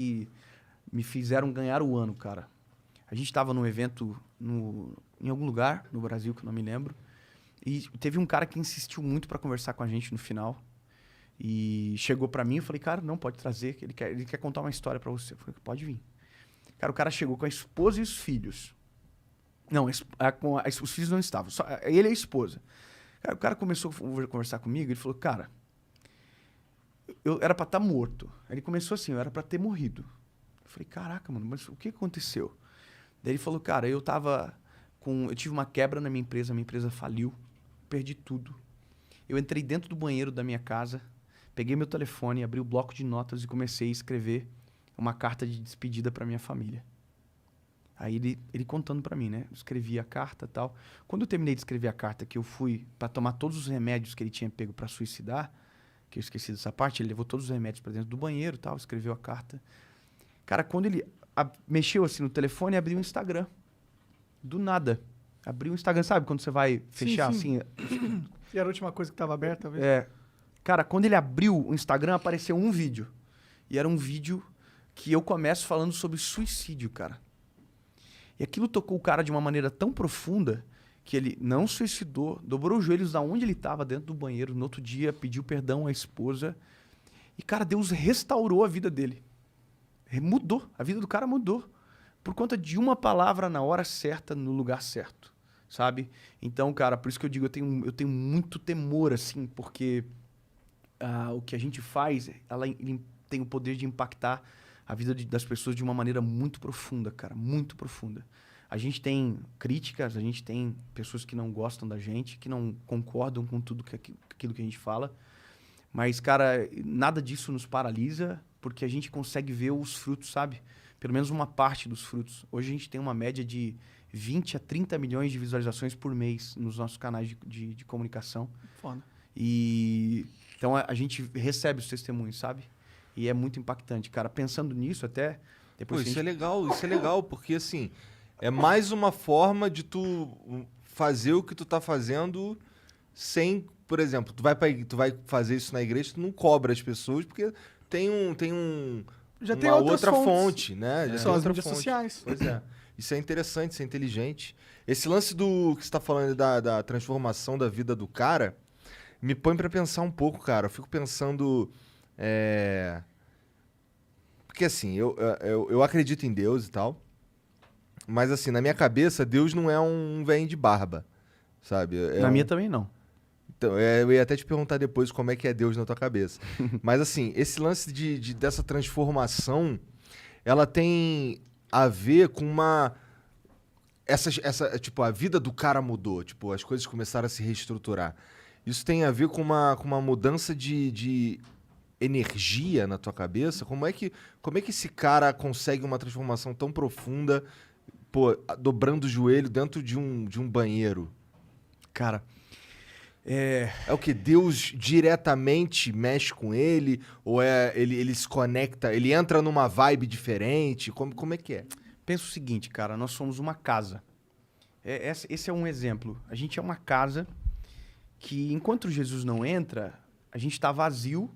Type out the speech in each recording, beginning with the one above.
que me fizeram ganhar o ano, cara. A gente tava num evento em algum lugar no Brasil, que eu não me lembro. E teve um cara que insistiu muito pra conversar com a gente no final. E chegou pra mim e eu falei, cara, não, pode trazer, que ele quer contar uma história pra você. Eu falei, pode vir. Cara, o cara chegou com a esposa e os filhos. Não, os filhos não estavam, só ele e a esposa. Cara, o cara começou a conversar comigo, ele falou, cara, eu era pra estar morto. Ele começou assim, eu era pra ter morrido. Eu falei, caraca, mano, mas o que aconteceu? Daí ele falou, cara, eu tive uma quebra na minha empresa faliu, perdi tudo. Eu entrei dentro do banheiro da minha casa, peguei meu telefone, abri o bloco de notas e comecei a escrever uma carta de despedida pra minha família. Aí ele contando pra mim, né? Eu escrevi a carta e tal. Quando eu terminei de escrever a carta, que eu fui pra tomar todos os remédios que ele tinha pego pra suicidar, que eu esqueci dessa parte, ele levou todos os remédios pra dentro do banheiro e tal, escreveu a carta. Cara, quando ele mexeu assim no telefone, abriu o Instagram. Do nada. Abriu o Instagram, sabe? Quando você vai fechar sim. assim. E era a última coisa que tava aberta, talvez? É. Cara, quando ele abriu o Instagram, apareceu um vídeo. E era um vídeo que eu começo falando sobre suicídio, cara. E aquilo tocou o cara de uma maneira tão profunda que ele não suicidou, dobrou os joelhos da onde ele estava, dentro do banheiro. No outro dia, pediu perdão à esposa. E, cara, Deus restaurou a vida dele. Mudou. A vida do cara mudou. Por conta de uma palavra na hora certa, no lugar certo. Sabe? Então, cara, por isso que eu digo, eu tenho muito temor, assim, porque o que a gente faz, ele tem o poder de impactar a vida das pessoas de uma maneira muito profunda, cara, muito profunda. A gente tem críticas, a gente tem pessoas que não gostam da gente, que não concordam com tudo aquilo que a gente fala, mas, cara, nada disso nos paralisa, porque a gente consegue ver os frutos, sabe? Pelo menos uma parte dos frutos. Hoje a gente tem uma média de 20 a 30 milhões de visualizações por mês nos nossos canais de comunicação. Foda. E então a gente recebe os testemunhos, sabe? E é muito impactante, cara. Pensando nisso, até depois. Pô, isso é legal, porque assim, é mais uma forma de tu fazer o que tu tá fazendo sem, por exemplo, tu vai fazer isso na igreja, tu não cobra as pessoas, porque tem Já uma tem outras outra fontes. fonte, né? Já São tem as outra mídias fonte. sociais. Pois é. Isso é interessante, isso é inteligente. Esse lance do que você tá falando da transformação da vida do cara me põe pra pensar um pouco, cara. Eu fico pensando. Porque assim, eu acredito em Deus e tal. Mas assim, na minha cabeça, Deus não é um velho de barba. Sabe? Na minha também não. Então, eu ia até te perguntar depois como é que é Deus na tua cabeça. Mas assim, esse lance dessa transformação, ela tem a ver com uma... tipo, a vida do cara mudou. Tipo, as coisas começaram a se reestruturar. Isso tem a ver com uma mudança de energia na tua cabeça? Como é que esse cara consegue uma transformação tão profunda, pô, dobrando o joelho dentro de um banheiro? Cara, É o que Deus diretamente mexe com ele? Ou ele se conecta, ele entra numa vibe diferente? Como é que é? pensa o seguinte, cara. Nós somos uma casa. Esse é um exemplo. A gente é uma casa que, enquanto Jesus não entra, a gente está vazio,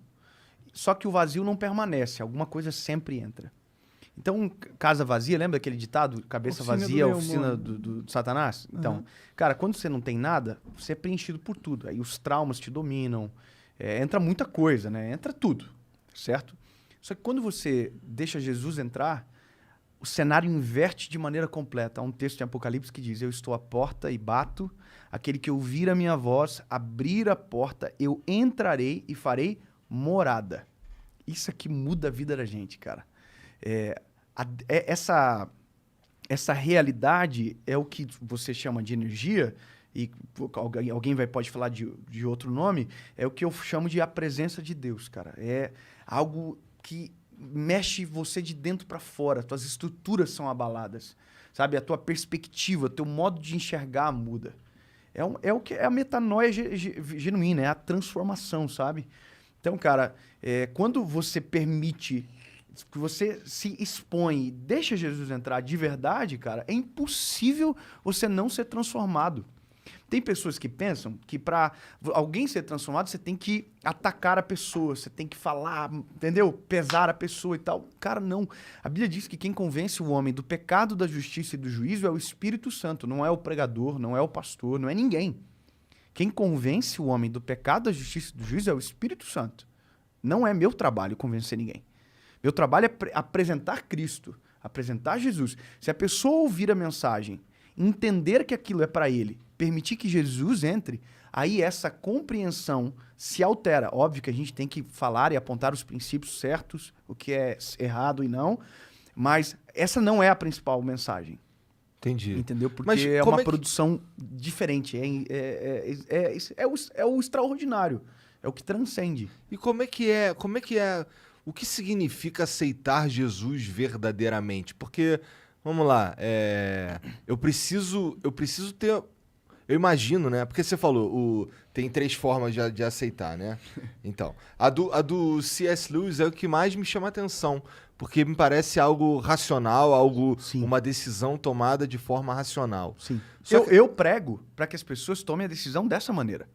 só que o vazio não permanece. Alguma coisa sempre entra. Então, casa vazia, lembra aquele ditado? Cabeça Oficina vazia, do oficina demônio. do Satanás? Então, cara, quando você não tem nada, você é preenchido por tudo. Aí os traumas te dominam, entra muita coisa, né? Entra tudo, certo? Só que quando você deixa Jesus entrar, o cenário inverte de maneira completa. Há um texto em Apocalipse que diz, eu estou à porta e bato, aquele que ouvir a minha voz, abrir a porta, eu entrarei e farei morada. Isso aqui muda a vida da gente, cara. Essa realidade é o que você chama de energia, e alguém pode falar de outro nome, é o que eu chamo de a presença de Deus, cara. É algo que mexe você de dentro para fora, tuas estruturas são abaladas, sabe? A tua perspectiva, teu modo de enxergar muda. É o que é a metanoia genuína, é a transformação, sabe? Então, cara, quando você permite, que você se expõe e deixa Jesus entrar de verdade, cara, é impossível você não ser transformado. Tem pessoas que pensam que para alguém ser transformado, você tem que atacar a pessoa, você tem que falar, entendeu? Pesar a pessoa e tal. Cara, não. A Bíblia diz que quem convence o homem do pecado, da justiça e do juízo é o Espírito Santo, não é o pregador, não é o pastor, não é ninguém. Quem convence o homem do pecado, da justiça e do juízo é o Espírito Santo. Não é meu trabalho convencer ninguém. Meu trabalho é apresentar Cristo, apresentar Jesus. Se a pessoa ouvir a mensagem, entender que aquilo é para ele, permitir que Jesus entre, aí essa compreensão se altera. Óbvio que a gente tem que falar e apontar os princípios certos, o que é errado e não, mas essa não é a principal mensagem. Entendi. Entendeu? Porque Mas é como uma é que- produção diferente, é o extraordinário, é o que transcende. E como é que é, o que significa aceitar Jesus verdadeiramente? Porque, vamos lá, eu preciso ter, eu imagino, né? Porque você falou, tem 3 formas de aceitar, né? Então, a do C.S. Lewis é o que mais me chama a atenção, porque me parece algo racional, Sim. uma decisão tomada de forma racional. Sim. Só Eu prego para que as pessoas tomem a decisão dessa maneira.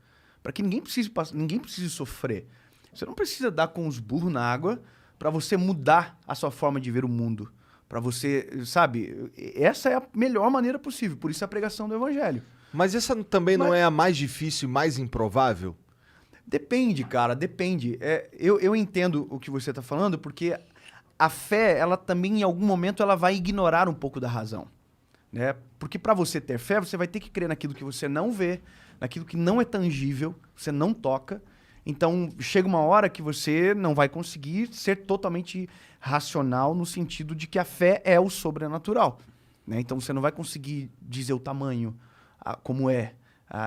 Para que ninguém precise sofrer. Você não precisa dar com os burros na água para você mudar a sua forma de ver o mundo. Para você, sabe? Essa é a melhor maneira possível. Por isso a pregação do evangelho. Mas essa também não Mas- é a mais difícil e mais improvável? Depende, cara, depende. Eu entendo o que você está falando, porque a fé, ela também, em algum momento, ela vai ignorar um pouco da razão. Né? Porque para você ter fé, você vai ter que crer naquilo que você não vê, naquilo que não é tangível, você não toca. Então, chega uma hora que você não vai conseguir ser totalmente racional no sentido de que a fé é o sobrenatural. Né? Então, você não vai conseguir dizer o tamanho, como é,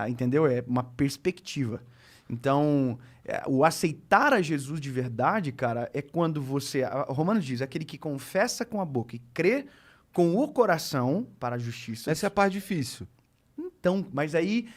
entendeu? É uma perspectiva. Então, o aceitar a Jesus de verdade, cara, é quando você... Romanos diz, aquele que confessa com a boca e crê com o coração para a justiça. Essa é a parte difícil. Então, mas aí